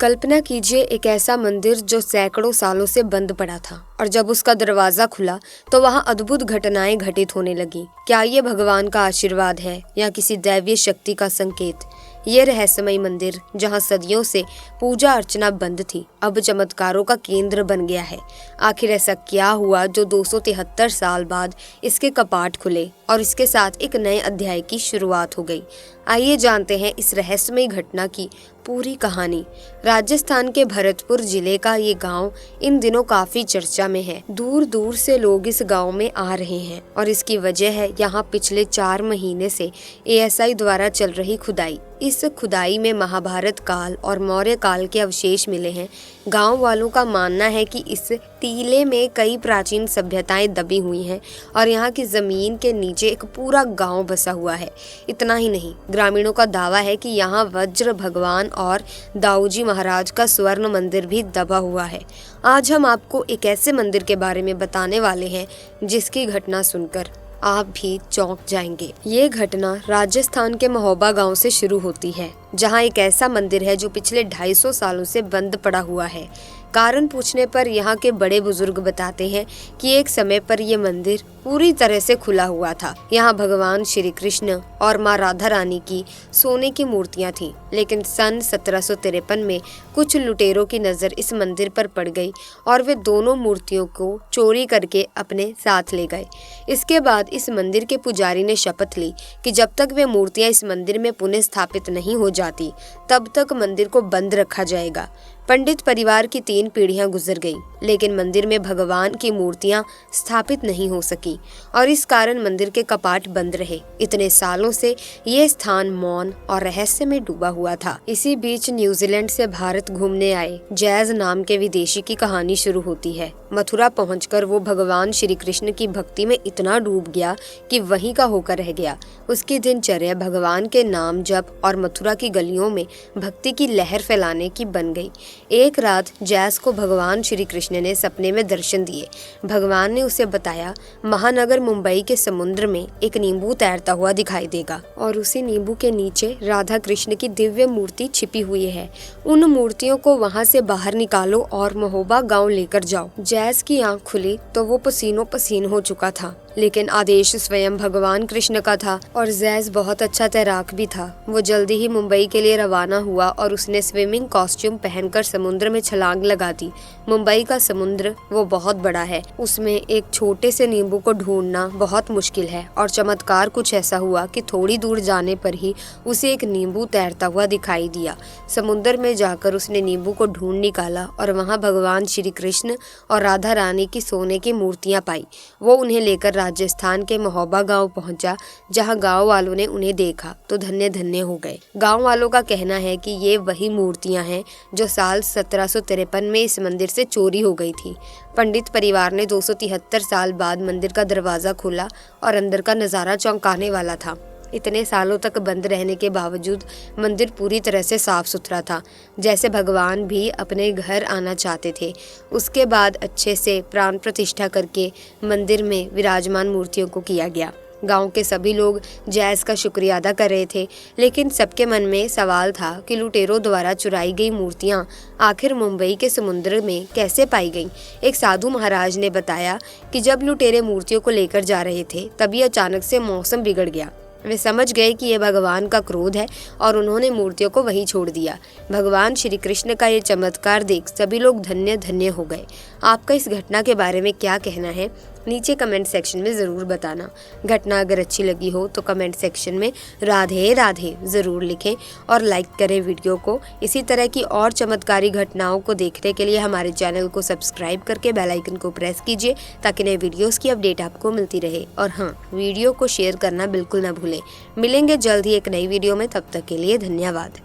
कल्पना कीजिए एक ऐसा मंदिर जो सैकड़ों सालों से बंद पड़ा था और जब उसका दरवाजा खुला तो वहां अद्भुत घटनाएं घटित होने लगी। क्या ये भगवान का आशीर्वाद है या किसी दैवीय शक्ति का संकेत? ये रहस्यमय मंदिर जहां सदियों से पूजा अर्चना बंद थी, अब चमत्कारों का केंद्र बन गया है। आखिर ऐसा क्या हुआ जो 273 साल बाद इसके कपाट खुले और इसके साथ एक नए अध्याय की शुरुआत हो गई? आइए जानते हैं इस रहस्यमय घटना की पूरी कहानी। राजस्थान के भरतपुर जिले का ये गांव इन दिनों काफी चर्चा में है। दूर दूर से लोग इस गांव में आ रहे हैं और इसकी वजह है यहाँ पिछले 4 महीने से एएसआई द्वारा चल रही खुदाई। इस खुदाई में महाभारत काल और मौर्य काल के अवशेष मिले हैं। गांव वालों का मानना है कि इस टीले में कई प्राचीन सभ्यताएं दबी हुई हैं और यहाँ की जमीन के नीचे एक पूरा गांव बसा हुआ है। इतना ही नहीं, ग्रामीणों का दावा है कि यहाँ वज्र भगवान और दाऊजी महाराज का स्वर्ण मंदिर भी दबा हुआ है। आज हम आपको एक ऐसे मंदिर के बारे में बताने वाले हैं जिसकी घटना सुनकर आप भी चौंक जाएंगे। ये घटना राजस्थान के महोबा गांव से शुरू होती है, जहां एक ऐसा मंदिर है जो पिछले 250 सालों से बंद पड़ा हुआ है। कारण पूछने पर यहाँ के बड़े बुजुर्ग बताते हैं कि एक समय पर यह मंदिर पूरी तरह से खुला हुआ था। यहाँ भगवान श्री कृष्ण और माँ राधा रानी की सोने की मूर्तियाँ थीं, लेकिन सन 1753 में कुछ लुटेरों की नज़र इस मंदिर पर पड़ गई और वे दोनों मूर्तियों को चोरी करके अपने साथ ले गए। इसके बाद इस मंदिर के पुजारी ने शपथ ली कि जब तक वे मूर्तियाँ इस मंदिर में पुनः स्थापित नहीं हो जाती, तब तक मंदिर को बंद रखा जाएगा। पंडित परिवार की 3 पीढ़ियां गुजर गईं, लेकिन मंदिर में भगवान की मूर्तियां स्थापित नहीं हो सकी और इस कारण मंदिर के कपाट बंद रहे। इतने सालों से ये स्थान मौन और रहस्य में डूबा हुआ था। इसी बीच न्यूजीलैंड से भारत घूमने आए जैज नाम के विदेशी की कहानी शुरू होती है। मथुरा पहुंचकर वो भगवान श्री कृष्ण की भक्ति में इतना डूब गया कि वहीं का होकर रह गया। उसकी दिनचर्या भगवान के नाम जप और मथुरा की गलियों में भक्ति की लहर फैलाने की बन गई। एक रात जैस को भगवान श्री कृष्ण ने सपने में दर्शन दिए। भगवान ने उसे बताया, महानगर मुंबई के समुद्र में एक नींबू तैरता हुआ दिखाई देगा और उसी नींबू के नीचे राधा कृष्ण की दिव्य मूर्ति छिपी हुई है। उन मूर्तियों को वहां से बाहर निकालो और महोबा गांव लेकर जाओ। जैस की आंख खुली तो वो पसीनों पसीन हो चुका था, लेकिन आदेश स्वयं भगवान कृष्ण का था और जैस बहुत अच्छा तैराक भी था। वो जल्दी ही मुंबई के लिए रवाना हुआ और उसने स्विमिंग कॉस्ट्यूम पहनकर समुद्र में छलांग लगा दी। मुंबई का समुद्र वो बहुत बड़ा है, उसमें एक छोटे से नींबू को ढूंढना बहुत मुश्किल है और चमत्कार कुछ ऐसा हुआ कि थोड़ी दूर जाने पर ही उसे एक नींबू तैरता हुआ दिखाई दिया। समुद्र में जाकर उसने नींबू को ढूंढ निकाला और वहाँ भगवान श्री कृष्ण और राधा रानी की सोने की मूर्तियाँ पाई। वो उन्हें लेकर राजस्थान के महोबा गांव पहुंचा, जहां गांव वालों ने उन्हें देखा तो धन्य धन्य हो गए। गांव वालों का कहना है कि ये वही मूर्तियां हैं जो साल 1753 में इस मंदिर से चोरी हो गई थी। पंडित परिवार ने 273 साल बाद मंदिर का दरवाजा खोला और अंदर का नज़ारा चौंकाने वाला था। इतने सालों तक बंद रहने के बावजूद मंदिर पूरी तरह से साफ सुथरा था, जैसे भगवान भी अपने घर आना चाहते थे। उसके बाद अच्छे से प्राण प्रतिष्ठा करके मंदिर में विराजमान मूर्तियों को किया गया। गांव के सभी लोग जैस का शुक्रिया अदा कर रहे थे, लेकिन सबके मन में सवाल था कि लुटेरों द्वारा चुराई गई मूर्तियां आखिर मुंबई के समुद्र में कैसे पाई गईं। एक साधु महाराज ने बताया कि जब लुटेरे मूर्तियों को लेकर जा रहे थे, तभी अचानक से मौसम बिगड़ गया। वे समझ गए कि यह भगवान का क्रोध है और उन्होंने मूर्तियों को वहीं छोड़ दिया। भगवान श्री कृष्ण का ये चमत्कार देख सभी लोग धन्य धन्य हो गए। आपका इस घटना के बारे में क्या कहना है, नीचे कमेंट सेक्शन में ज़रूर बताना। घटना अगर अच्छी लगी हो तो कमेंट सेक्शन में राधे राधे ज़रूर लिखें और लाइक करें वीडियो को। इसी तरह की और चमत्कारी घटनाओं को देखने के लिए हमारे चैनल को सब्सक्राइब करके बेल आइकन को प्रेस कीजिए, ताकि नए वीडियोस की अपडेट आपको मिलती रहे। और हाँ, वीडियो को शेयर करना बिल्कुल ना भूलें। मिलेंगे जल्द ही एक नई वीडियो में, तब तक के लिए धन्यवाद।